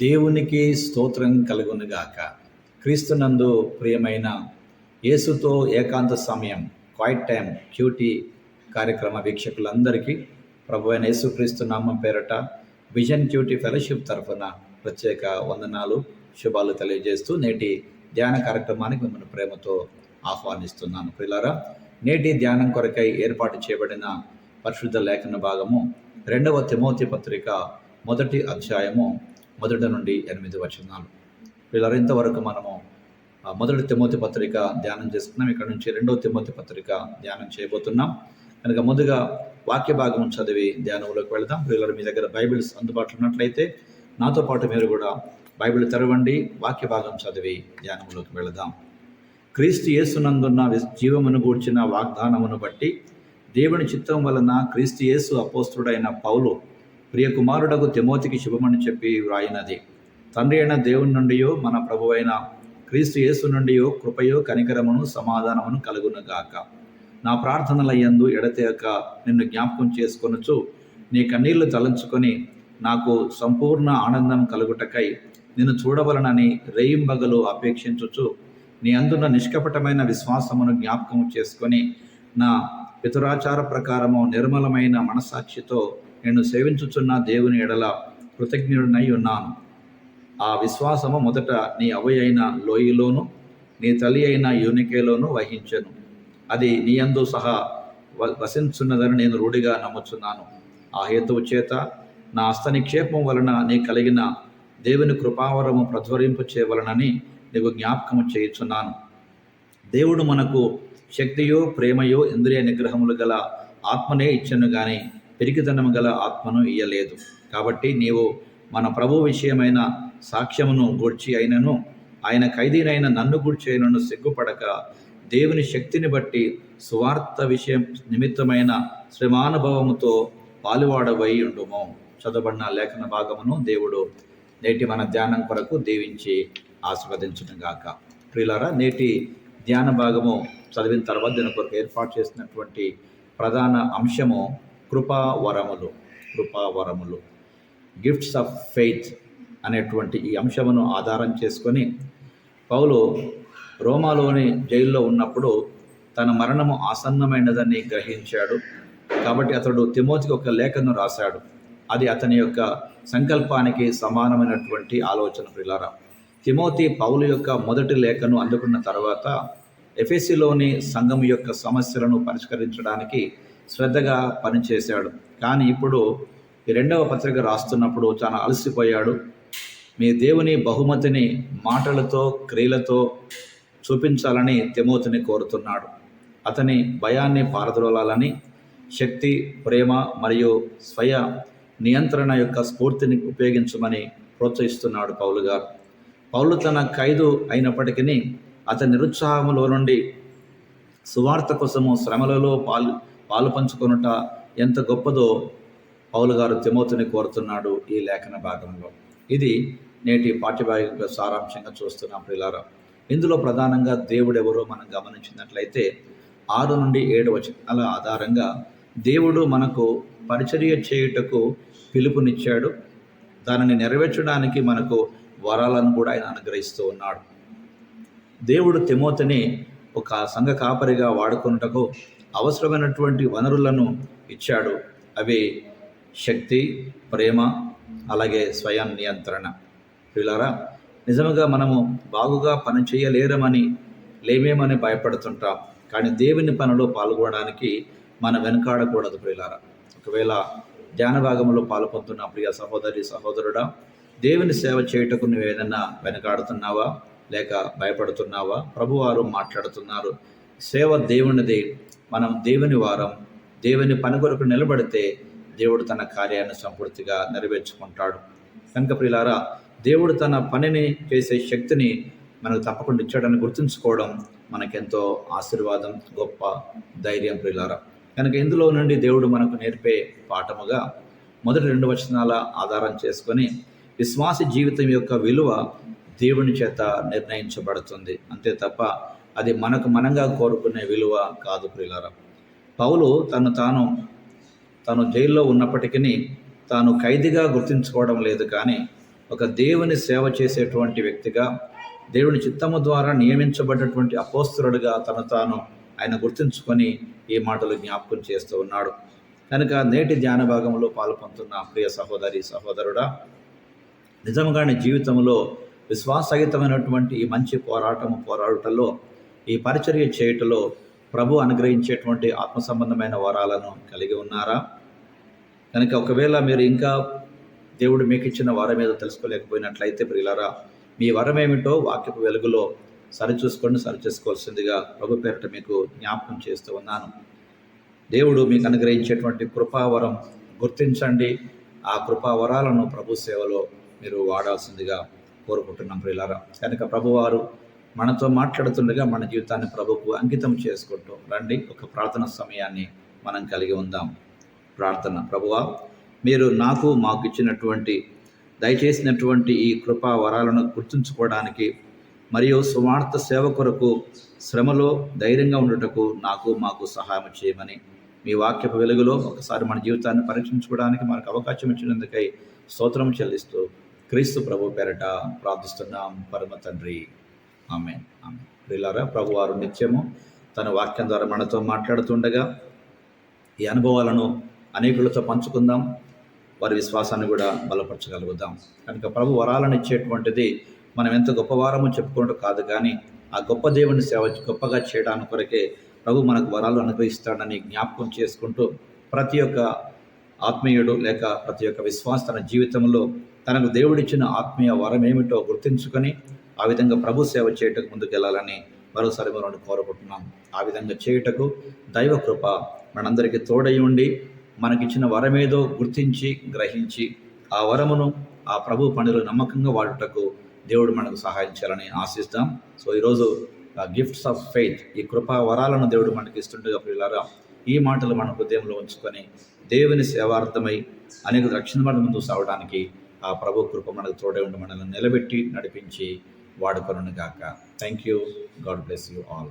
దేవునికి స్తోత్రం కలుగునుగాక. క్రీస్తునందు ప్రియమైన యేసుతో ఏకాంత సమయం క్వైట్ టైం క్యూటీ కార్యక్రమ వీక్షకులందరికీ ప్రభువైన యేసుక్రీస్తు నామం పేరట విజన్ క్యూటీ ఫెలోషిప్ తరఫున ప్రత్యేక వందనాలు, శుభాలు తెలియజేస్తూ నేటి ధ్యాన కార్యక్రమానికి మిమ్మల్ని ప్రేమతో ఆహ్వానిస్తున్నాను. ప్రియులారా, నేటి ధ్యానం కొరకై ఏర్పాటు చేయబడిన పరిశుద్ధ లేఖన భాగము 2వ తిమోతి పత్రిక 1వ అధ్యాయము 1 నుండి 8 వచనాలు. వీళ్ళ ఇంతవరకు మనము 1 తిమోతి పత్రిక ధ్యానం చేసుకున్నాం. ఇక్కడ నుంచి 2వ తిమోతి పత్రిక ధ్యానం చేయబోతున్నాం. కనుక ముందుగా వాక్య భాగం చదివి ధ్యానంలోకి వెళదాం. వీళ్ళ మీ దగ్గర బైబిల్స్ అందుబాటులో ఉన్నట్లయితే నాతో పాటు మీరు కూడా బైబిల్ తెరవండి. వాక్య భాగం చదివి ధ్యానంలోకి వెళదాం. క్రీస్తు యేసునందున్న జీవమును గూర్చిన వాగ్దానమును బట్టి దేవుని చిత్తం వలన క్రీస్తు యేసు అపోస్తుడైన పౌలు ప్రియకుమారుడకు తిమోతికి శుభమని చెప్పి వ్రాయినది. తండ్రి అయిన దేవుని నుండి మన ప్రభువైన క్రీస్తు యేసు నుండి కృపయో కనికరమును సమాధానమును కలుగునుగాక. నా ప్రార్థనలయందు ఎడతెగక నిన్ను జ్ఞాపకం చేసుకొనుచు నీ కన్నీళ్లు తలంచుకొని నాకు సంపూర్ణ ఆనందం కలుగుటకై నిన్ను చూడవలనని రేయింబగలు అపేక్షించుచు నీ అందున్న నిష్కపటమైన విశ్వాసమును జ్ఞాపకం చేసుకొని నా పితరాచార ప్రకారము నిర్మలమైన మనసాక్షితో నేను సేవించుచున్న దేవుని ఎడల కృతజ్ఞుడినై ఉన్నాను. ఆ విశ్వాసము మొదట నీ అవ్వ అయిన లోయలోను నీ తల్లి అయిన యూనికేలోను వహించెను. అది నీ యందు సహా వసించున్నదని నేను రూఢిగా నమ్ముచున్నాను. ఆ హేతువు చేత నా హస్తనిక్షేపం వలన నీ కలిగిన దేవుని కృపావరము ప్రజ్వరింపు చేయవలనని నీకు జ్ఞాపకము చేయుచున్నాను. దేవుడు మనకు శక్తియో ప్రేమయో ఇంద్రియ నిగ్రహములు గల ఆత్మనే ఇచ్చెను గాని పిరికితనము గల ఆత్మను ఇయ్యలేదు. కాబట్టి నీవు మన ప్రభు విషయమైన సాక్ష్యమును గూర్చి అయినను ఆయన ఖైదీనైన నన్ను గూర్చి అయినను సిగ్గుపడక దేవుని శక్తిని బట్టి సువార్త విషయం నిమిత్తమైన శ్రమానుభవముతో పాలువాడవై ఉండుము. చదవబడిన లేఖన భాగమును దేవుడు నేటి మన ధ్యానం కొరకు దీవించి ఆశీర్వదించునుగాక. ప్రియులారా, నేటి ధ్యాన భాగము చదివిన తర్వాత దీని కొరకు ఏర్పాటు చేసినటువంటి ప్రధాన అంశము కృపావరములు, గిఫ్ట్స్ ఆఫ్ ఫెయిత్ అనేటువంటి ఈ అంశమును ఆధారం చేసుకొని పౌలు రోమాలోని జైల్లో ఉన్నప్పుడు తన మరణము ఆసన్నమైనదని గ్రహించాడు. కాబట్టి అతడు తిమోతికి ఒక లేఖను రాశాడు. అది అతని యొక్క సంకల్పానికి సమానమైనటువంటి ఆలోచన. ప్రియులారా, తిమోతి పౌలు యొక్క మొదటి లేఖను అందుకున్న తర్వాత ఎఫెసీలోని సంఘం యొక్క సమస్యలను పరిష్కరించడానికి శ్రద్ధగా పనిచేశాడు. కానీ ఇప్పుడు ఈ 2వ పత్రిక రాస్తున్నప్పుడు చాలా అలసిపోయాడు. మీ దేవుని బహుమతిని మాటలతో క్రియలతో చూపించాలని తిమోతిని కోరుతున్నాడు. అతని భయాన్ని పారద్రోలాలని శక్తి, ప్రేమ మరియు స్వయ నియంత్రణ యొక్క స్ఫూర్తిని ఉపయోగించమని ప్రోత్సహిస్తున్నాడు పౌలు గారు. పౌలు తన ఖైదు అయినప్పటికీ అతని నిరుత్సాహములో నుండి సువార్త కోసము శ్రమలలో పాలు పంచుకొనుట ఎంత గొప్పదో పౌలు గారు తిమోతిని కోరుతున్నాడు ఈ లేఖన భాగంలో. ఇది నేటి పాఠ్యభాగ సారాంశంగా చూస్తున్నాం. ప్రియులారా, ఇందులో ప్రధానంగా దేవుడెవరో మనం గమనించినట్లయితే 6 నుండి 7 వచనాల ఆధారంగా దేవుడు మనకు పరిచర్య చేయుటకు పిలుపునిచ్చాడు. దానిని నెరవేర్చడానికి మనకు వరాలను కూడా ఆయన అనుగ్రహిస్తూ ఉన్నాడు. దేవుడు తిమోతిని ఒక సంఘ కాపరిగా వాడుకొనుటకు అవసరమైనటువంటి వనరులను ఇచ్చాడు. అవి శక్తి, ప్రేమ, అలాగే స్వయం నియంత్రణ. ప్రియులారా, నిజంగా మనము బాగుగా పని లేమేమని భయపడుతుంటాం. కానీ దేవుని పనిలో పాల్గొనడానికి మనం వెనకాడకూడదు. ప్రియులారా, ఒకవేళ ధ్యాన భాగంలో పాల్పొందుతున్న ప్రియ సహోదరి సహోదరుడా, దేవుని సేవ చేయుటకు నువ్వు ఏదైనా వెనకాడుతున్నావా లేక భయపడుతున్నావా? ప్రభువారు మాట్లాడుతున్నారు. సేవ దేవునిది. మనం దేవుని వారం. దేవుని పని కొరకు నిలబడితే దేవుడు తన కార్యాన్ని సంపూర్తిగా నెరవేర్చుకుంటాడు. కనుక ప్రియులారా, దేవుడు తన పనిని చేసే శక్తిని మనకు తప్పకుండా ఇచ్చాడని గుర్తుంచుకోవడం మనకెంతో ఆశీర్వాదం, గొప్ప ధైర్యం. ప్రియులారా, కనుక ఇందులో నుండి దేవుడు మనకు నేర్పే పాఠముగా మొదటి 2 వచనాల ఆధారం చేసుకొని విశ్వాసి జీవితం యొక్క విలువ దేవుని చేత నిర్ణయించబడుతుంది. అంతే తప్ప అది మనంగా కోరుకునే విలువ కాదు. ప్రియులారా, పౌలు తాను జైల్లో ఉన్నప్పటికీ తాను ఖైదీగా గుర్తించుకోవడం లేదు. కానీ ఒక దేవుని సేవ చేసేటువంటి వ్యక్తిగా, దేవుని చిత్తము ద్వారా నియమించబడినటువంటి అపోస్తలుడిగా తను తాను ఆయన గుర్తుంచుకొని ఈ మాటలు జ్ఞాపకం చేస్తూ ఉన్నాడు. కనుక నేటి ధ్యాన భాగంలో పాల్పొందుతున్న ప్రియ సహోదరి సహోదరుడా, నిజంగానే జీవితంలో విశ్వాసహితమైనటువంటి ఈ మంచి పోరాడుటలో, ఈ పరిచర్య చేయుటలో ప్రభు అనుగ్రహించేటువంటి ఆత్మ సంబంధమైన వరాలను కలిగి ఉన్నారా? కనుక ఒకవేళ మీరు ఇంకా దేవుడు మీకు ఇచ్చిన వరం ఏదో తెలుసుకోలేకపోయినట్లయితే ప్రియులారా, మీ వరం ఏమిటో వాక్యపు వెలుగులో సరిచేసుకోవాల్సిందిగా ప్రభు పేరిట మీకు జ్ఞాపకం చేస్తూ ఉన్నాను. దేవుడు మీకు అనుగ్రహించేటువంటి కృపావరం గుర్తించండి. ఆ కృపావరాలను ప్రభు సేవలో మీరు వాడాల్సిందిగా కోరుకుంటున్నాం ప్రియులారా. కనుక ప్రభువారు మనతో మాట్లాడుతుండగా మన జీవితాన్ని ప్రభుకు అంకితం చేసుకుంటూ రండి. ఒక ప్రార్థన సమయాన్ని మనం కలిగి ఉందాం. ప్రార్థన. ప్రభువా, మీరు మాకు ఇచ్చినటువంటి దయచేసినటువంటి ఈ కృపా వరాలను గుర్తుంచుకోవడానికి మరియు సువార్త సేవ కొరకు శ్రమలో ధైర్యంగా ఉండుటకు మాకు సహాయం చేయమని మీ వాక్యపు వెలుగులో ఒకసారి మన జీవితాన్ని పరీక్షించుకోవడానికి మనకు అవకాశం ఇచ్చినందుకై స్తోత్రం చెల్లిస్తూ క్రీస్తు ప్రభు పేరట ప్రార్థిస్తున్నాం పరమ తండ్రి. ఆమేన్. ఆమేన్. ప్రియులారా, ప్రభువారు నిత్యము తన వాక్యం ద్వారా మనతో మాట్లాడుతుండగా ఈ అనుభవాలను అనేకులతో పంచుకుందాం. వారి విశ్వాసాన్ని కూడా బలపరచగలుగుదాం. కనుక ప్రభు వరాలను ఇచ్చేటువంటిది మనం ఎంత గొప్పవారమో చెప్పుకోవడం కాదు, కానీ ఆ గొప్ప దేవుని సేవ గొప్పగా చేయడానికి కొరకే ప్రభు మనకు వరాలు అనుగ్రహిస్తాడని జ్ఞాపకం చేసుకుంటూ, ప్రతి ఒక్క ఆత్మీయుడు లేక ప్రతి ఒక్క విశ్వాస తన జీవితంలో తనకు దేవుడిచ్చిన ఆత్మీయ వరం ఏమిటో గుర్తించుకొని ఆ విధంగా ప్రభు సేవ చేయటకు ముందుకెళ్ళాలని మరోసారి మనం కోరుకుంటున్నాం. ఆ విధంగా చేయుటకు దైవ కృప మనందరికీ తోడై ఉండి మనకిచ్చిన వరమేదో గుర్తించి గ్రహించి ఆ వరమును ఆ ప్రభు పనులు నమ్మకంగా వాడుటకు దేవుడు మనకు సహాయం చేయాలని ఆశిస్తాం. సో ఈరోజు గిఫ్ట్స్ ఆఫ్ ఫెయిత్, ఈ కృపా వరాలను దేవుడు మనకి ఇస్తుండగా ప్రియులారా, ఈ మాటలు మన హృదయంలో ఉంచుకొని దేవుని సేవార్థమై అనేక రక్షణ మార్గం ముందుకు సాగడానికి ఆ ప్రభు కృప మనకు తోడే ఉండి మనల్ని నిలబెట్టి నడిపించి వాడుకొనుగాక. Thank you. God bless you all.